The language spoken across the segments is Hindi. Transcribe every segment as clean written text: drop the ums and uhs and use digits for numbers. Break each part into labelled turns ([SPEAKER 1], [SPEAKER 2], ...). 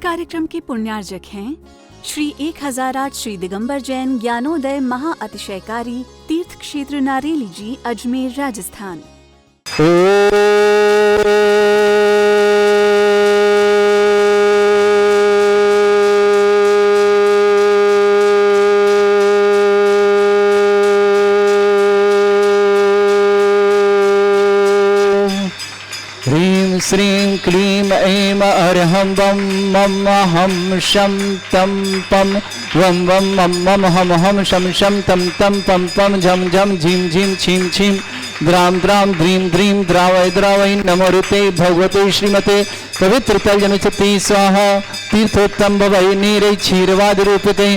[SPEAKER 1] कार्यक्रम के पुण्यार्जक हैं श्री 1008 श्री दिगंबर जैन ज्ञानोदय महाअतिशयकारी तीर्थ क्षेत्र नारेली जी, अजमेर, राजस्थान।
[SPEAKER 2] ह्रीं श्रीं क्लीं ऐं अर्हं वं मम हं शं तं पं वं वं मम मम हम हम शं शं तं तं पं पं झं झं झीं झीं छीं छीं द्रां द्रां द्रीं द्रीं द्रावय द्रावय नमो ऋते भगवते श्रीमते पवित्र तलजनुचति स्वाहा। तीर्थोत्तम भवै नीरै क्षीरवाद रूपते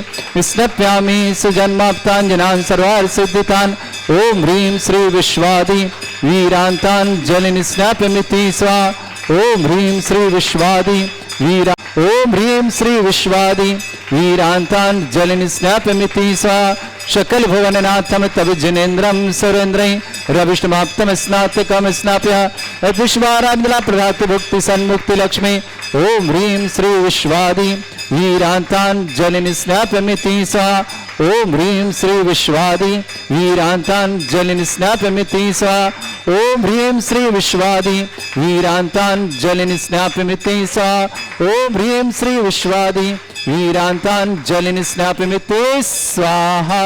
[SPEAKER 2] स्नप्यामि सुजन्माप्ताञ्जनान् सर्वार्थ सिद्धितान्। ओम ह्रीं श्री विश्वादि वीरांतान् जलिनि स्नाप्यमिति स्वाहा। ओम ह्रीं श्री विश्वादि ओम ह्रीं श्री विश्वादि वीरांतान् जलिनि स्नाप्यमिति स्वाहा। शकल भुवननाथम तब जनेन्द्रम सुरेन्द्रै रविष्टमाप्तम स्नातकम स्नाप्य विश्वाराधना प्रधात भुक्ति सन्मुक्ति लक्ष्मी। ओम ह्रीं श्री विश्वादि वीरांतान् जलिनि स्नाप्यमिति स्वाहा। ओम ह्रीं श्री विश्वादि वीरांतान् जलिनि स्नाप्यमिति स्वाहा। ओम ह्रीं श्री विश्वादि वीरांतान् जलिनि स्नाप्यमिति स्वाहा। ओम ह्रीं श्री विश्वादि वीरांतान् जलिनि स्नाप्यमिति स्वाहा।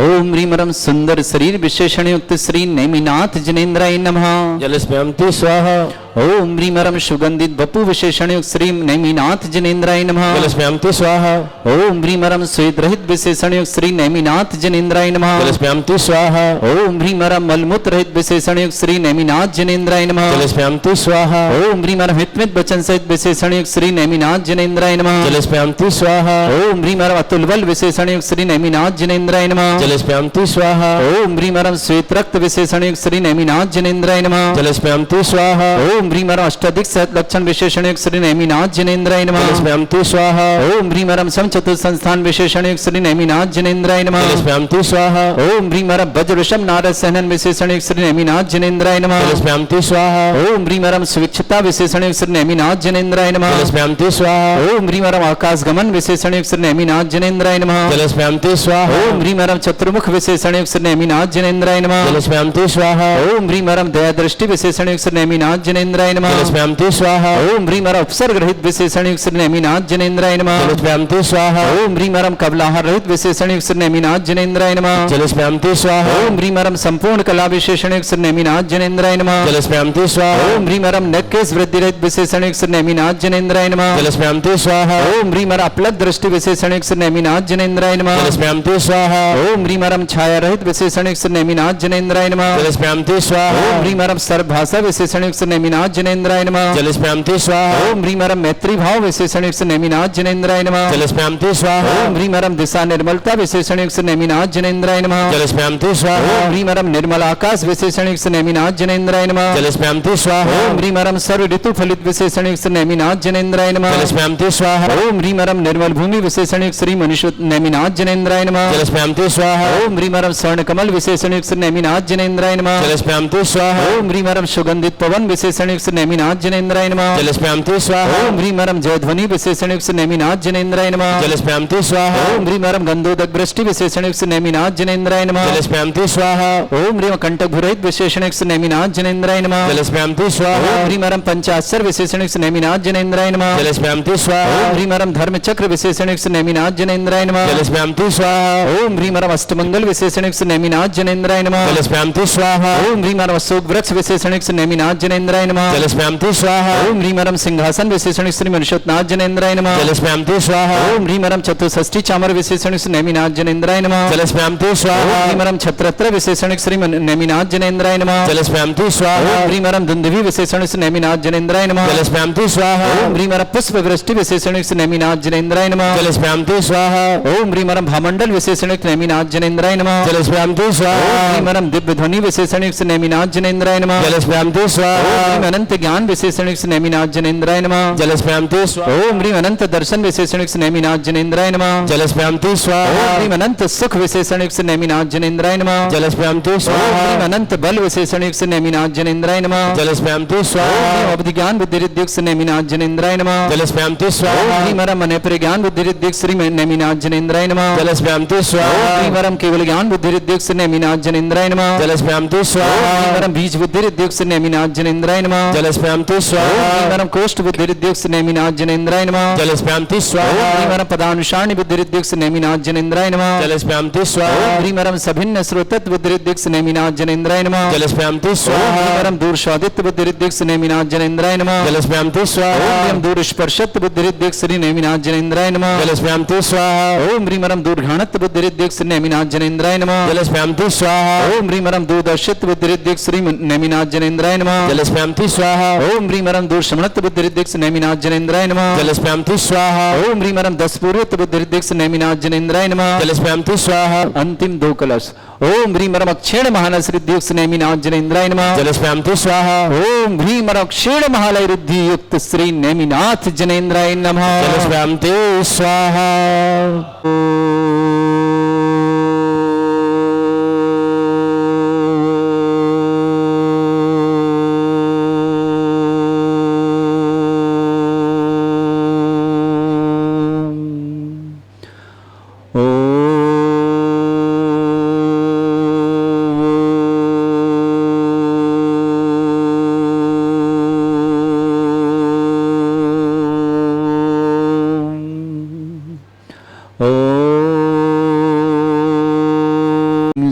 [SPEAKER 2] ओम ह्रीं रं सुंदर शरीर विशेषण युक्त श्री नेमिनाथ जनेन्द्राय नमः।
[SPEAKER 3] जलस्मयंति स्वाहा।
[SPEAKER 2] ओम ह्रीं रं सुगंधित बपु विशेषण युक्त श्री नेमिनाथ जनेन्द्राय नमः।
[SPEAKER 3] जलस्मयंति स्वाहा।
[SPEAKER 2] ओम ह्रीं रं श्वेत रहित विशेषण युक्त श्री नेमिनाथ जनेन्द्राय नमः।
[SPEAKER 3] जलस्मयंति स्वाहा।
[SPEAKER 2] ओम ह्रीं रं मलमूत्र रहित विशेषण युक्त श्री नेमिनाथ जनेन्द्राय नमः।
[SPEAKER 3] जलस्मयंति स्वाहा।
[SPEAKER 2] ओम ह्रीं रं हितमित वचन सहित विशेषण युक्त श्री नेमिनाथ जनेन्द्राय नमः।
[SPEAKER 3] जलस्मयंति स्वाहा।
[SPEAKER 2] ओम ह्रीं रं अतुल बल विशेषण युक्त श्री नेमिनाथ जनेन्द्राय नमः।
[SPEAKER 3] जलस्मयंति स्वाहा।
[SPEAKER 2] ओम ह्रीं रं श्वेत रक्त विशेषण युक्त श्री नेमिनाथ जनेन्द्राय नमः।
[SPEAKER 3] जलस्मयंति स्वाहा।
[SPEAKER 2] ओम ह्रीं रं अष्टाधिक सहत लक्षण विशेषण युक्त श्री नेमिनाथ जनेन्द्राय नमः।
[SPEAKER 3] जलस्मयंति स्वाहा।
[SPEAKER 2] ओम ह्रीं रं समचतुर्थ संस्थान विशेषण युक्त श्री नेमिनाथ जनेन्द्राय नमः।
[SPEAKER 3] जलस्मयंति स्वाहा।
[SPEAKER 2] ओम ह्रीं रं वज्र ऋषभ नारद सहनन विशेषण युक्त श्री नेमिनाथ जनेन्द्राय नमः।
[SPEAKER 3] जलस्मयंति स्वाहा।
[SPEAKER 2] ओम ह्रीं रं स्विच्छता विशेषण युक्त श्री नेमिनाथ जनेन्द्राय नमः।
[SPEAKER 3] जलस्मयंति स्वाहा।
[SPEAKER 2] ओम ह्रीं रं आकाश गमन विशेषण युक्त श्री नेमिनाथ जनेन्द्राय नमः।
[SPEAKER 3] जलस्मयंति स्वाहा।
[SPEAKER 2] ओम ह्रीं रं चतुर्मुख विशेषण युक्त श्री नेमिनाथ जनेन्द्राय नमः।
[SPEAKER 3] जलस्मयंति स्वाहा।
[SPEAKER 2] ओम ह्रीं रं दया दृष्टि विशेषण युक्त श्री नेमिनाथ जनेन्द्राय नमः।
[SPEAKER 3] जलस्मयंति स्वाहा।
[SPEAKER 2] ओम ह्रीं रं उपसर्ग रहित विशेषण युक्त श्री नेमिनाथ जनेन्द्राय नमः।
[SPEAKER 3] जलस्मयंति स्वाहा।
[SPEAKER 2] ओम ह्रीं रं कबलाहार रहित विशेषण युक्त श्री नेमिनाथ जनेन्द्राय नमः।
[SPEAKER 3] जलस्मयंति स्वाहा।
[SPEAKER 2] ओम ह्रीं रं संपूर्ण कला विशेषण युक्त श्री नेमिनाथ जनेन्द्राय नमः।
[SPEAKER 3] जलस्मयंति स्वाहा।
[SPEAKER 2] ओम ह्रीं रं नेकेश वृद्धि रहित विशेषण युक्त श्री नेमिनाथ जनेन्द्राय नमः।
[SPEAKER 3] जलस्मयंति स्वाहा।
[SPEAKER 2] ओम ह्रीं रं अपलब्ध दृष्टि विशेषण युक्त श्री नेमिनाथ जनेन्द्राय नमः।
[SPEAKER 3] जलस्मयंति स्वाहा।
[SPEAKER 2] ओम ह्रीं रं छाया रहित विशेषण युक्त श्री नेमिनाथ जनेन्द्राय नमः।
[SPEAKER 3] जलस्मयंति स्वाहा।
[SPEAKER 2] ओम ह्रीं रं सर्वभाषा विशेषण युक्त श्री नेमिनाथ जनेन्द्राय नमः।
[SPEAKER 3] जलस्मयंति स्वाहा।
[SPEAKER 2] ओम ह्रीं रं मैत्री भाव विशेषण युक्त श्री नेमिनाथ जनेन्द्राय नमः।
[SPEAKER 3] जलस्मयंति स्वाहा।
[SPEAKER 2] ओम ह्रीं रं दिशा निर्मलता विशेषण युक्त श्री नेमिनाथ जनेन्द्राय नमः।
[SPEAKER 3] जलस्मयंति स्वाहा।
[SPEAKER 2] ओम ह्रीं रं निर्मल आकाश विशेषण युक्त श्री नेमिनाथ जनेन्द्राय नमः।
[SPEAKER 3] जलस्मयंति स्वाहा।
[SPEAKER 2] ओम ह्रीं रं सर्व ऋतु फलित विशेषण युक्त श्री नेमिनाथ जनेन्द्राय नमः।
[SPEAKER 3] जलस्मयंति स्वाहा।
[SPEAKER 2] ओम ह्रीं रं निर्मल भूमि विशेषण युक्त श्री मनुष्य नेमिनाथ जनेन्द्राय नमः।
[SPEAKER 3] जलस्मयंति स्वाहा।
[SPEAKER 2] ओम ह्रीं रं स्वर्ण कमल विशेषण युक्त श्री नेमिनाथ जनेन्द्राय नमः।
[SPEAKER 3] जलस्मयंति स्वाहा।
[SPEAKER 2] ओम ह्रीं रं सुगंधित पवन विशेषण युक्त श्री नेमिनाथ जनेन्द्राय नमः।
[SPEAKER 3] जलस्मयंति स्वाहा।
[SPEAKER 2] ओम ह्रीं रं जयध्वनि विशेषण युक्त श्री नेमिनाथ जनेन्द्राय नमः।
[SPEAKER 3] जलस्मयंति स्वाहा।
[SPEAKER 2] ओम ह्रीं रं गंधोदक वृष्टि विशेषण युक्त श्री नेमिनाथ जनेन्द्राय नमः।
[SPEAKER 3] जलस्मयंति स्वाहा।
[SPEAKER 2] ओम ह्रीं कंटक भुरहित विशेषण युक्त श्री नेमिनाथ जनेन्द्राय नमः।
[SPEAKER 3] जलस्मयंति स्वाहा।
[SPEAKER 2] ओम ह्रीं रं पंचाक्षर विशेषण युक्त श्री नेमिनाथ जनेन्द्राय नमः।
[SPEAKER 3] जलस्मयंति स्वाहा।
[SPEAKER 2] ओम ह्रीं रं धर्म चक्र विशेषण युक्त श्री नेमिनाथ जनेन्द्राय नमः।
[SPEAKER 3] जलस्मयंति स्वाहा।
[SPEAKER 2] ओम ह्रीं रं अष्टमंगल विशेषण युक्त श्री नेमिनाथ जनेन्द्राय नमः।
[SPEAKER 3] जलस्मयंति स्वाहा।
[SPEAKER 2] ओम ह्रीं रं अशोक वृक्ष विशेषण युक्त श्री नेमिनाथ जनेन्द्राय नमः।
[SPEAKER 3] जलस्मयंति स्वाहा।
[SPEAKER 2] ओम ह्रीं रं सिंहासन विशेषण युक्त श्री मनुष्योत्नाथ जनेन्द्राय नमः।
[SPEAKER 3] जलस्मयंति स्वाहा।
[SPEAKER 2] ओम ह्रीं रं चतुष्षष्ठी चामर विशेषण युक्त श्री नेमिनाथ जनेन्द्राय नमः।
[SPEAKER 3] जलस्मयंति स्वाहा।
[SPEAKER 2] ओम ह्रीं रं छत्रत्र विशेषण युक्त श्री नेमिनाथ जनेन्द्राय नमः।
[SPEAKER 3] जलस्मयंति स्वाहा।
[SPEAKER 2] ओम ह्रीं रं दुंदुभि विशेषण युक्त श्री नेमिनाथ जनेन्द्राय नमः।
[SPEAKER 3] जलस्मयंति स्वाहा।
[SPEAKER 2] ओम ह्रीं रं पुष्प वृष्टि विशेषण युक्त श्री नेमिनाथ जनेन्द्राय नमः।
[SPEAKER 3] जलस्मयंति स्वाहा।
[SPEAKER 2] ओम ह्रीं रं भामंडल विशेषण युक्त नेमिनाथ जनेन्द्राय नमः।
[SPEAKER 3] जलस्मयंति स्वाहा।
[SPEAKER 2] ओम ह्रीं रं दिव्य ध्वनि विशेषण युक्त श्री नेमिनाथ जनेन्द्राय नमः।
[SPEAKER 3] जलस्मयंति स्वाहा।
[SPEAKER 2] ओम अनंत ज्ञान विशेषणिक नेमिनाथ जनेन्द्राय नमः।
[SPEAKER 3] जलस्पयामि स्वाहा।
[SPEAKER 2] ओम ह्रीम अनंत दर्शन विशेषणिक नेमिनाथ जनेन्द्राय नमः।
[SPEAKER 3] जलस्पयामि स्वाहा।
[SPEAKER 2] ओम ह्रीम अनंत सुख विशेषणिक नेमिनाथ जनेन्द्राय नमः।
[SPEAKER 3] जलस्पयामि स्वाहा।
[SPEAKER 2] ओम ह्रीम अनंत बल विशेषणिक नेमिनाथ जनेन्द्राय नमः।
[SPEAKER 3] जलस्पयामि स्वाहा।
[SPEAKER 2] ओम ह्रीम अवधि ज्ञान बुद्धि रिद्धिक नेमिनाथ जनेन्द्राय नमः।
[SPEAKER 3] जलस्पयामि स्वाहा।
[SPEAKER 2] ओम ह्रीम अरम अनेपर ज्ञान बुद्धि रिद्धिक श्री नेमिनाथ जनेन्द्राय नमः।
[SPEAKER 3] जलस्पयामि स्वाहा।
[SPEAKER 2] ओम ह्रीम अरम केवल ज्ञान बुद्धि रिद्धिक नेमिनाथ जनेन्द्राय नमः।
[SPEAKER 3] जलस्पयामि स्वाहा।
[SPEAKER 2] ओम ह्रीम अरम बीज बुद्धि रिद्धिक नेमिनाथ जनेन्द्राय नमः।
[SPEAKER 3] जलस्पयामि स्वाहा।
[SPEAKER 2] ओम ह्रीम अरम कोष्ठ बुद्धि रिद्धिक नेमिनाथ जनेन्द्राय नमः।
[SPEAKER 3] जलस्पयामि स्वाहा।
[SPEAKER 2] ओम ह्रीम अरम पदानुसारणी बुद्धि रिद्धिक नेमिनाथ जनेन्द्राय नमः।
[SPEAKER 3] जलस्पयामि स्वाहा।
[SPEAKER 2] ओम ह्रीम अरम सभिन्न श्रोतत्व बुद्धि रिद्धिक नेमिनाथ जनेन्द्राय नमः।
[SPEAKER 3] जलस्पयामि स्वाहा।
[SPEAKER 2] ओम ह्रीम अरम दूर स्वादित्व बुद्धि रिद्धिक नेमिनाथ जनेन्द्राय नमः।
[SPEAKER 3] जलस्पयामि स्वाहा।
[SPEAKER 2] ओम ह्रीम दूर स्पर्शत्व बुद्धि रिद्धिक श्री नेमिनाथ जनेन्द्राय नमः।
[SPEAKER 3] जलस्पयामि स्वाहा।
[SPEAKER 2] ओम ह्रीम अरम दूर घाणत्व बुद्धि रिद्धिक नेमिनाथ जनेन्द्राय नमः।
[SPEAKER 3] जलस्पयामि स्वाहा।
[SPEAKER 2] ओम ह्रीम अरम दूर दर्शित्व बुद्धि रिद्धिक श्री नेमिनाथ जनेन्द्राय नमः।
[SPEAKER 3] जलस्पयामि स्वाहा।
[SPEAKER 2] ओम ह्रीम अरम दूर शमनत्व बुद्धि रिद्धिक नेमिनाथ जनेन्द्राय नमः।
[SPEAKER 3] जलस्पयामि स्वाहा।
[SPEAKER 2] ओम ह्रीम अरम दसपूर्वत्व बुद्धि रिद्धिक नेमिनाथ जनेन्द्राय नमः।
[SPEAKER 3] जलस्पयामि स्वाहा।
[SPEAKER 2] अंतिम दो कलश। ओम ह्रीम अरम अक्षेण महानस रिद्धियुक्त नेमिनाथ जनेन्द्राय नमः।
[SPEAKER 3] जलस्पयामि स्वाहा।
[SPEAKER 2] ओम ह्रीम अरम अक्षेण महालय रिद्धि युक्त श्री नेमिनाथ जनेन्द्राय नमः।
[SPEAKER 3] जलस्पयामि स्वाहा।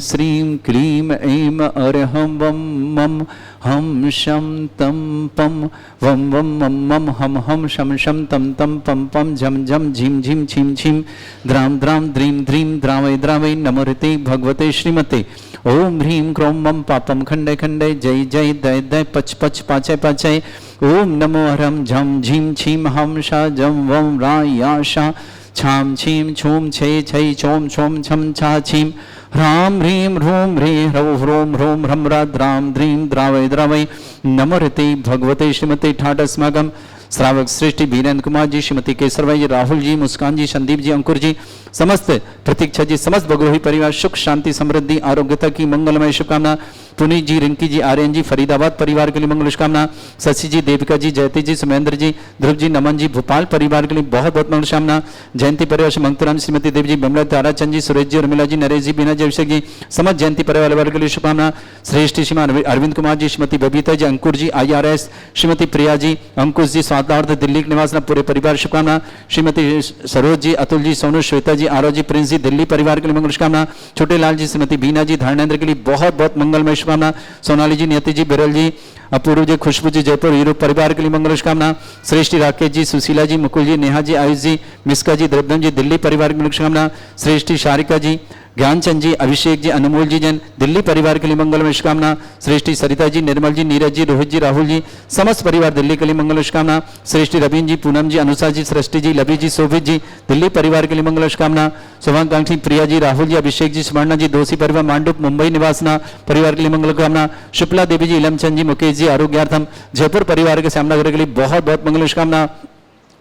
[SPEAKER 2] श्रीं क्लीं ऐं अरहं वं मम हम शम तम पम वम वम मम मम हम शम शम तम तम पम पम झम झम झिम झिम छिम छिम द्राम द्राम द्रीम द्रीम द्रावय द्रावय नमोरते भगवते श्रीमते ओम ह्रीं क्रों मम पापम खंडे खंडे जय जय दय दय पच पच पाचय पाचय ओम नमो हरम झम झिम छिम हम शा जम वम रा या शा छाम छीम छूम छे छै चोम छोम छम छा छीम ह्राम ह्रीं ह्रूं ह्रीं ह्रौं ह्रों ह्रों ह्रं द्राम द्रीं द्रावय द्रावय नमोरते भगवते श्रीमते ठाट अस्माकम श्रावक श्रेष्ठी वीरेंद्र कुमार जी, श्रीमती केसरबाई जी, राहुल जी, मुस्कान जी, संदीप जी, अंकुर जी, समस्त प्रतीक्षा जी, समस्त भगोही परिवार सुख शांति समृद्धि आरोग्यता की मंगलमय शुभकामना। पुनीत जी, रिंकी जी, आर्यन जी, फरीदाबाद परिवार के लिए मंगल शुभकामना। शशि जी, देविका जी, जयती जी, सुमेंद्र जी, ध्रुव जी, नमन जी, भोपाल परिवार के लिए बहुत बहुत मंगल शुभकामना। जयंती परिवार से मंगतराम, श्रीमती देवी जी, बमला ताराचंद जी, सुरेश जी, उर्मिला जी, नरेश जी, बीना जी, अभिषेक जी, समस्त जयंती परिवार वर्ग के लिए शुभकामना। श्रेष्ठ श्रीमान अरविंद कुमार जी, श्रीमती बबीता जी, अंकुर जी, IRS, श्रीमती प्रिया जी, अंकुश जी, स्वादार्थ दिल्ली के निवास पूरे परिवार शुभकामना। श्रीमती सरोज जी, अतुल जी, सोनू, श्वेता जी, आरव जी, प्रिंस जी, दिल्ली परिवार के लिए मंगल शुभकामना। छोटे लाल जी, श्रीमती बीना जी, धर्मेंद्र के लिए बहुत बहुत मंगलमय शुभकामना। सोनाली जी, नियति जी, बिरल जी, अपूर्व जी, खुशबू जी, जयपुर यूरोप परिवार के लिए मंगल शुभकामना। श्रेष्ठी राकेश जी, सुशीला जी, मुकुल जी, नेहा जी, आयुष जी, मिस्का जी, द्रव्यम जी, दिल्ली परिवार की मंगल शुभकामना। श्रेष्ठी शारिका जी, ज्ञानचंद जी, अभिषेक जी, अनमोल जी जैन, दिल्ली परिवार के लिए मंगलमय शुभकामना। श्रेष्ठी सरिता जी, निर्मल जी, नीरज जी, रोहित जी, राहुल जी, समस्त परिवार दिल्ली के लिए मंगल शुभकामना। श्रेष्ठी रवीन जी, पूनम जी, अनुषा जी, सृष्टि जी, लवी जी, शोभित जी, दिल्ली परिवार के लिए मंगल शुभकामना। शुभाकांक्षी प्रिया जी, राहुल जी, अभिषेक जी, सुवर्णा जी, दोषी परिवार मांडुप मुंबई निवासना परिवार के लिए मंगल कामना। शुक्ला देवी जी, इलमचंद जी, मुकेश जी, आरोग्यार्थम जयपुर परिवार के श्यामनगर के लिए बहुत बहुत मंगल शुभकामना।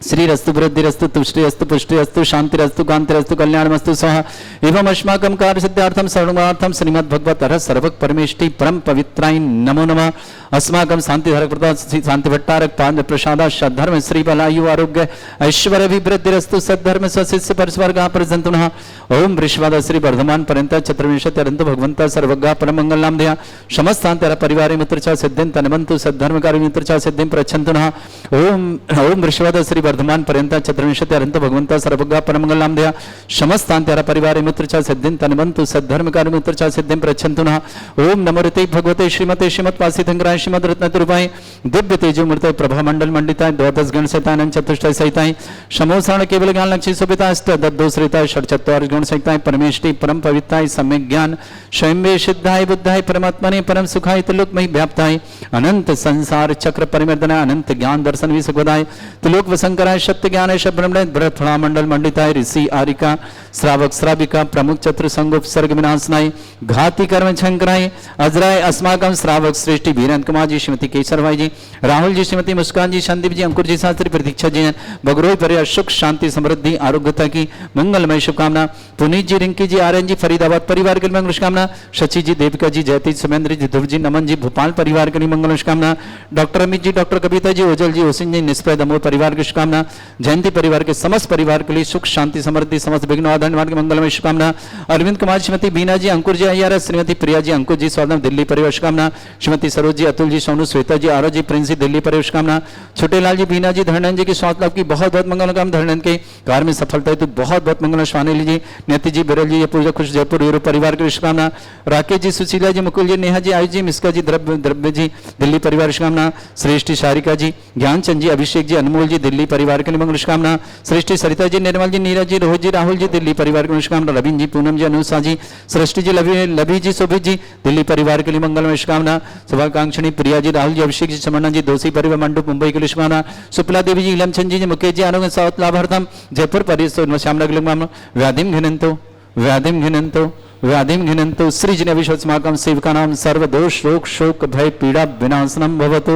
[SPEAKER 2] श्री रस्तु वृद्धि रस्तु तुष्टि अस्तु पुष्टि अस्तु शांति रस्तु कांति रस्तु कल्याणमस्तु स्वाहा। एवं अस्माकं कार्य सिद्धार्थम सर्वणार्थम श्रीमद् भगवत अरहत सर्वक परमेष्टि परम पवित्राय नमो नमः। अस्माकं शांति धारक प्रताप शांति भट्टारक पाद प्रसादा सद्धर्म श्री बलायु आरोग्य ऐश्वर्य अभिवृद्धि रस्तु सद्धर्म स्वशिष्य परस्वर्गा प्रसंतुनः। ओम वृषवाद श्री वर्धमान पर्यंत चतुर्विंशति अनंत भगवंत सर्वगा परम मंगल नाम दया समस्त शांति परिवार मित्रचा सिद्धिं तनवन्तु सद्धर्मकारी मित्रचा सिद्धिं प्रच्छन्तुनः। ओम ओम वृषवाद श्री वर्धमान पर्यंत चतुर्विंशति अनंत भगवंत सर्वगा परम मंगल नाम दया समस्त शांति परिवार मित्रचा सिद्धिं तनवन्तु सद्धर्मकारी मित्रचा सिद्धिं प्रच्छन्तुनः। ओम नमो ऋते भगवते श्रीमते श्रीमद्वासितंगराय श्रीमद रत्नतुरूपाय दिव्य तेजो मूर्तये प्रभा मंडल मंडिताय द्वादश गण सहिताय चतुष्टय सहिताय समोसारण केवल ज्ञान लक्ष्य सुभिताय अष्ट दद्दोश्रिताय षट्चत्वार गुण सहिताय परमेष्टि परम पवित्राय सम्यक ज्ञान स्वयं सिद्धाय बुद्धाय परमात्मने परम सुखाय त्रिलोकमय व्याप्ताय अनंत संसार चक्र परिमर्दनाय अनंत ज्ञान दर्शन विसुखदाय त्रिलोक वसंग शंकराय सत्य ज्ञान शब्द फलामंडल मंडिताय ऋषि आरिका श्रावक श्राविका प्रमुख चतुर संगोपसर्ग विनाशनाय घाती कर्म शंकराय अजराय अस्माकम श्रावक श्रेष्ठी वीरेंद्र कुमार जी, श्रीमती केसर भाई जी, राहुल जी, श्रीमती मुस्कान जी, संदीप जी, अंकुर जी, शास्त्री, प्रतीक्षा जी, बगरोई परिवार सुख शांति समृद्धि आरोग्यता की मंगलमय शुभकामना। पुनीत जी, रिंकी जी, आर्यन जी, फरीदाबाद परिवार के लिए मंगल शुभकामना। शशि जी, देविका जी, जयती, सुमेंद्र जी, ध्रुव जी, नमन जी, भोपाल परिवार के लिए मंगल शुभकामना। डॉक्टर अमित जी, डॉक्टर कविता जी, ओजल जी, ओसिन जी, निष्प्रय दमोह परिवार की शुभकामना। जयंती परिवार के समस्त परिवार के लिए सुख शांति समृद्धि समस्त विघ्न धन्यवाद की मंगलमय शुभकामना। अरविंद कुमार, श्रीमती बीना जी, अंकुर जी, अय्यर, श्रीमती प्रिया जी, अंकुर जी, स्वागत दिल्ली परिवार शुभकामना। श्रीमती सरोज जी, अतुल जी, सोनू, श्वेता जी, आरव जी, प्रिंस जी, दिल्ली परिवार शुभकामना। छोटेलाल जी, बीना जी, धर्णन जी की स्वास्थ्य लाभ की बहुत बहुत मंगल कामना। धर्णन के कार्य में सफलता है तो बहुत बहुत मंगल। स्वानिली जी, नेति जी, बिरल जी, पूजा खुश जयपुर यूरो परिवार की शुभकामना। राकेश जी, सुशीला जी, मुकुल जी, नेहा जी, आयुष जी, मिस्का जी, द्रव्य जी, दिल्ली परिवार शुभकामना। श्रेष्ठी सारिका जी, ज्ञानचंद जी, अभिषेक जी, अनमोल जी, दिल्ली परिवार के लिए मंगल शुभकामना। श्रेष्ठी सरिता जी, निर्मल जी, नीरज जी, रोहित जी, राहुल जी, दिल्ली परिवार के शुभकामना। रवीन जी, पूनम जी, अनुषा जी, सृष्टि जी, लभी जी, शोभित जी, दिल्ली परिवार के लिए मंगलमय शुभकामना। शुभाकांक्षणी प्रिया जी, राहुल जी, अभिषेक जी, चमन्ना जी, दोषी परिवार मंडप मुंबई के लिए शुभकामना। सुपला देवी जी, इलमचंद जी, मुकेश जी, आरोग्य साउथ लाभार्थम जयपुर परिसर श्यामनगर व्याधिम घिनंतो व्याधिम घिनंतो व्याधिम घिनंतो सृजन अभिषेकमाकं सेवकानां सर्वदोष रोग शोक भय पीड़ा विनाशनम भवतु।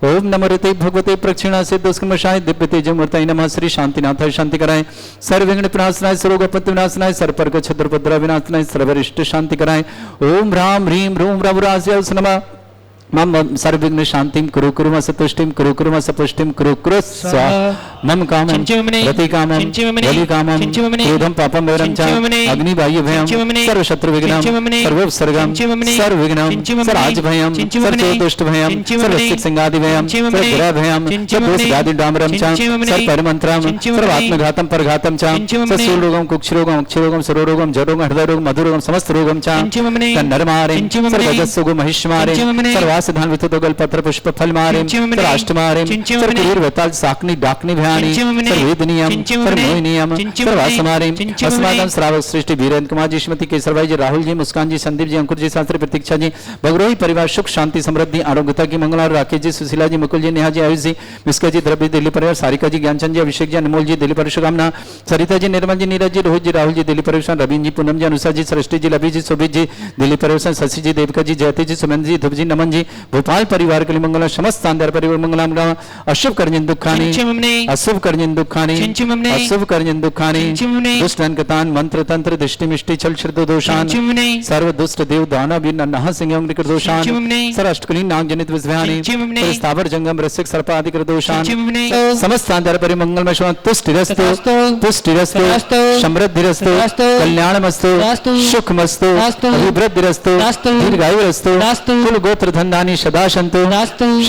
[SPEAKER 2] ओम नमोते भगवते प्रक्षिणा से दुष्कर्मशाय दिव्य तेजमूर्तये नमः। श्री शांतिनाथाय शांति कराए, सर्व विघ्न विनाशनाय, सर्वोपत्ति विनाशनाय, सर्वपर्क छद्रपद्र विनाशनाय, सर्वरिष्ट शांति कराए। ओम ह्रां ह्रीं ह्रूं रघुराज्याय नमः। मम सर्वविघ्न शांतिम कुरु कुरु म सतुष्टिम कुरु कुरु म सपुष्टिम कुरु कुरु स्वाहा। मम कामं रति कामं बलि कामं क्रोधं पापं वैरं च अग्नि बाह्य भयं सर्व शत्रु विघ्नं सर्वोपसर्गं सर्व विघ्नं सर्वाज भयं सर्व दुष्ट भयं सर्व सिंगादि भयं सर्व ग्रह भयं सर्व दोषादि डामरं च सर्व परिमंत्रं सर्व आत्मघातं परघातं च सस्यु रोगं कुक्ष रोगं अक्ष रोगं सरो रोगं जड़ रोगं हृदय रोगं मधुर रोगं समस्त रोगं च नरमारे सर्वजस्सु महिष्मारे सर्व धान वितो गल पत्र पुष्प फल मारे राष्ट्र मारे सर्व वेताल साकनी डाकनी भयानी सर्वेदनियम सर्वमोहिनियम सर्वासमारे अस्माकं श्रावक श्रेष्ठी वीरेंद्र कुमार जी, श्रीमती केसर भाई जी, राहुल जी, मुस्कान जी, संदीप जी, अंकुर जी, शास्त्री, प्रतीक्षा जी, बगरोही परिवार सुख शांति समृद्धि आरोग्यता की मंगल। राकेश जी, सुशीला जी, मुकुल जी, नेहा जी, आयुष जी, मिस्का जी, द्रव्य दिल्ली परिवार, सारिका जी, ज्ञानचंद जी, अभिषेक जी, अनमोल जी, दिल्ली परिवार शुभकामना। सरिता जी, निर्मल जी, नीरज जी, रोहित जी, राहुल जी, दिल्ली परिवार, रवीन जी, पूनम जी, अनुषा जी, सृष्टि जी, लभी जी, शोभित जी, दिल्ली परिवार, शशि जी, देविका जी, जयती जी, सुमेंद्र जी, ध्रुव जी, नमन जी, भोपाल परिवार के लिए मंगल। समस्त शानदार परिवार मंगलम। अशुभ कर्जन दुखानी अशुभ कर्जन दुखानी अशुभ कर्जन दुखानी दुष्ट कतान मंत्र तंत्र दृष्टि मिष्टि छल श्रुत दोषान सर्व दुष्ट देव दानव नह सिंह दोषान सर अष्टकुलीन नाग जनित विज्ञानी स्थावर जंगम रसिक सर्प आदि दोषान समस्त शानदार परिवार मंगलमय शुभ तुष्टिरस्तु तुष्टिरस्तु समृद्धिरस्तु कल्याणमस्तु सुखमस्तु अभिवृद्धिरस्तु दीर्घायुरस्तु कुल गोत्र धन्धानि सदा सन्तु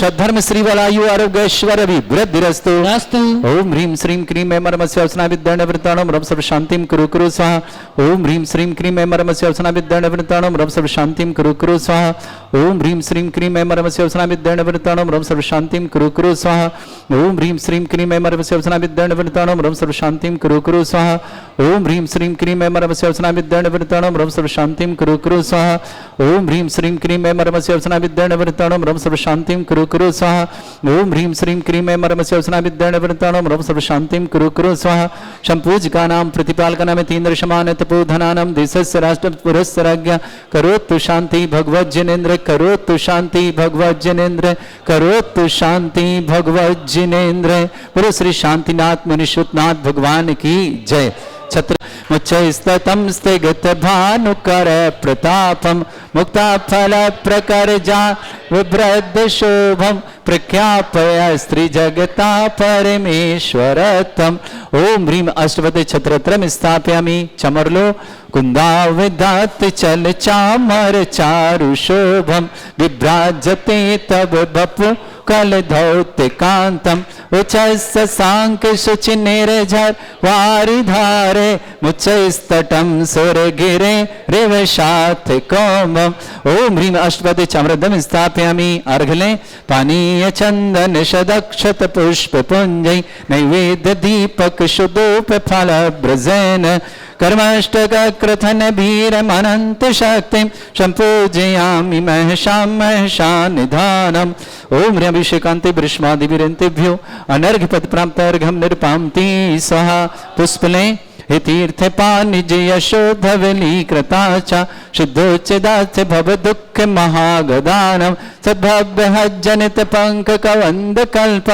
[SPEAKER 2] सद्धर्म श्रीवलायु आरोग्य ऐश्वर्य अभिवृद्धिरस्तु। ओम ह्रीं श्रीं क्रीं ऐं मर्मस्य अवसना विद्याणवृताणं रम सर्व शांतिं कुरु कुरु स्वाहा। ओम ह्रीं श्रीं क्रीं ऐं मर्मस्य अवसना विद्याणवृताणं रम सर्व शांतिं कुरु कुरु स्वाहा। ओम ह्रीं श्रीं क्रीं ऐं मर्मस्य अवसना विद्याणवृताणं रम सर्व शांतिं कुरु कुरु स्वाहा। ओम ह्रीं श्रीं क्रीं ऐं मर्मस्य अवसना विद्याणवृताणं रम सर्व शांतिं कुरु कुरु स्वाहा। ओम ह्रीं श्रीं क्रीं ऐं मर्मस्य अवसना विद्याणवृताणं रम सर्व शांतिं कुरु कुरु स्वाहा। ओम ह्रीं श्रीं क्रीं ऐं मर्मस्य अवसना विद्याणवृताणं रम सर्व शांतिं कुरु कुरु स्वाहा। ओम ह्रीं श्रीं क्रीं ऐं मर्मस्य अवसना विद्याणवृताणं रम सर्व शांतिं कुरु कुरु स्वाहा। संपूजकानां प्रतिपालकानां तीन्द्र समान तपोधनानां देशस्य राष्ट्र पुरस्य राज्ञ करोतु शांति भगवज्जनेन्द्र करोतु शांति भगवज्जनेन्द्र करोतु शांति भगवज्जनेन्द्र। बोलो श्री शांतिनाथ मुनिश्रुतनाथ भगवान की जय। छत्र मुच्चैस्ततं स्थिगत भानुकर प्रतापं मुक्ता फल प्रकरजा विभ्रद शोभम प्रख्यापय स्त्री जगता परमेश्वरतम। ओम ह्रीं अष्टपदे छत्रत्रम स्थापयामि चमरलो कुंदाविदात चल चामर चारु शोभम विभ्राजते तब बपु कल धौत्य कांतम उच्चैस्त सांक शुचि निर्झर वारिधारे मुच्चैस्तटम सुर गिरे रिवशाथ कोमम। ओम ह्रीं अष्टपदे चमरदम स्थापयामि अर्घले पानीय चंदन शदक्षत पुष्प पुंजै नैवेद्य दीपक शुदोप फल ब्रजेन कर्मष्टकक्रथन भीरमनंत शक्तिं संपूजयामि महशां महशानिधानम्। ओम अभिषेकांते ब्रह्मादिविरंतेभ्यो अनर्घ्यपद प्राप्तार्घ्यं निर्पान्ति स्वाहा। पुष्पले हे तीर्थपानिज यशोधवली कृताचा शुद्धोच्चदाच भव दुःख महागदानं सद्भव्य जनित पंक कवंद कल्प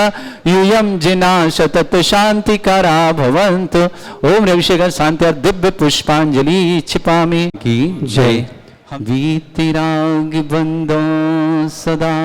[SPEAKER 2] यूयं जिना शतत शांति करा भवन्तु। ओम अभिषेक शांति दिव्य पुष्पांजलि छिपामी की जय। वीतिराग बंदो सदा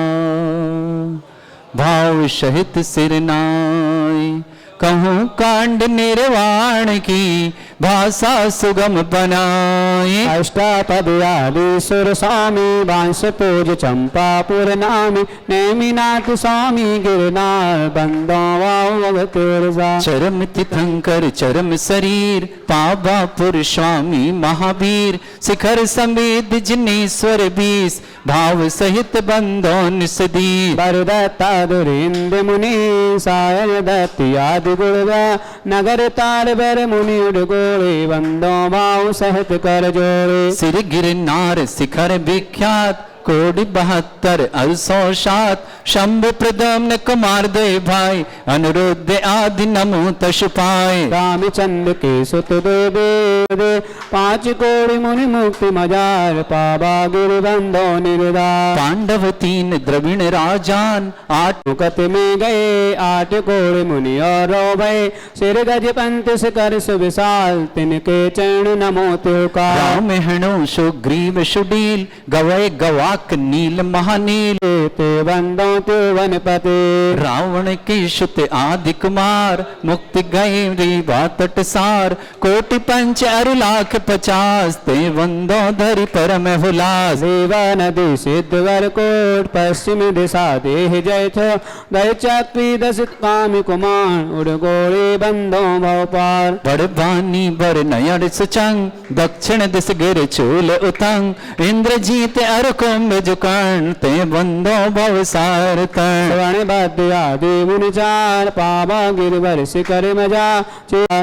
[SPEAKER 2] भाव सहित सिरनाय कहूँ कांड निर्वाण की भाषा सुगम बनाए।
[SPEAKER 3] अष्टापद आदि सुर स्वामी बांस पूज चंपापुर नामी नेमिनाथ स्वामी गिरनार बंदों
[SPEAKER 2] चरम तीर्थंकर चरम शरीर पावापुर स्वामी महावीर शिखर समेत जिनेश्वर बीस भाव सहित बंदों निसदी।
[SPEAKER 3] बरदत्ता दुरिंद मुनि सायन दत्ति आदि गुरुदा नगर तार बर मुनि उड़गोड़े बंदों भाव सहित कर जोड़े।
[SPEAKER 2] सिर गिरनार शिखर विख्यात कोटि 72 अल्सोषात शंभु प्रदम्न कुमार दे भाई अनुरुद्ध आदि नमो तश पाए।
[SPEAKER 3] रामचंद्र के सुत देवे 5 कोटि मुनि मुक्ति मजार पावा गिर बंदो निर्दा।
[SPEAKER 2] पांडव 3 द्रविण राजान 8
[SPEAKER 3] मुकत में गए 8 कोटि मुनि और भय सिर गज पंत शिखर सुविशाल तिनके चरण नमो तुका।
[SPEAKER 2] राम हेणु सुग्रीव सुडील गवय गवाक नील महानील
[SPEAKER 3] ते बंदो ते वनपते।
[SPEAKER 2] रावण के सुत आदि कुमार मुक्ति गए रीवा तटसार कोटि पंच अरु लाख 50 ते बंदो धरि परम हुलास।
[SPEAKER 3] देवा नदी सिद्ध वर कोट पश्चिम दिशा देह जय थो दय चक्री 10 कामी कुमार उड़गोड़े बंदो भवपार।
[SPEAKER 2] बड़बानी बर नयन सुचंग दक्षिण दिश गिर चूल उतंग इंद्रजीत अरु कुंभ जुकर्ण ते बंदो भवसार तण।
[SPEAKER 3] श्रवण बद्ध आदि मुनि चार पावा गिरवर शिखर मजा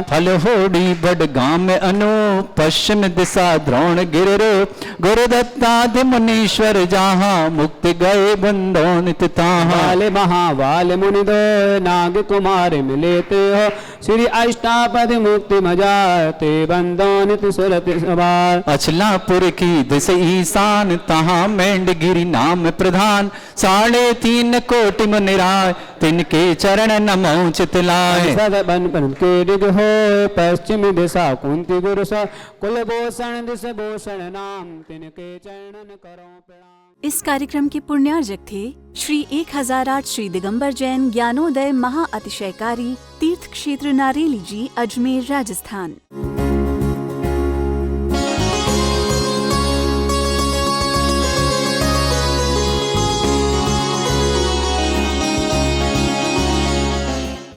[SPEAKER 2] फल होड़ी बड़ गाम अनु पश्चिम दिशा द्रोण गिर रूप गुरुदत्तादि मुनीश्वर जहाँ मुक्ति गए बंदो नित ताहा।
[SPEAKER 3] वाले महावाल मुनि दो नाग कुमार मिले ते हो श्री अष्टापद मुक्ति मजा ते बंदो नित सुरत सवार।
[SPEAKER 2] अचलापुर की दिश ईशान तहाँ मेंढगिरी नाम प्रधान 3.5 कोटि मुनिराय तिनके चरण नमो चितलाय।
[SPEAKER 3] बन बन के डिग हो पश्चिम दिशा कुंती गुरु सा कुलभूषण दिश भूषण नाम तिनके चरणन करो प्रणाम।
[SPEAKER 1] इस कार्यक्रम के पुण्यार्जक थे श्री 1008 श्री दिगंबर जैन ज्ञानोदय महाअतिशयकारी तीर्थ क्षेत्र नारेली जी, अजमेर, राजस्थान।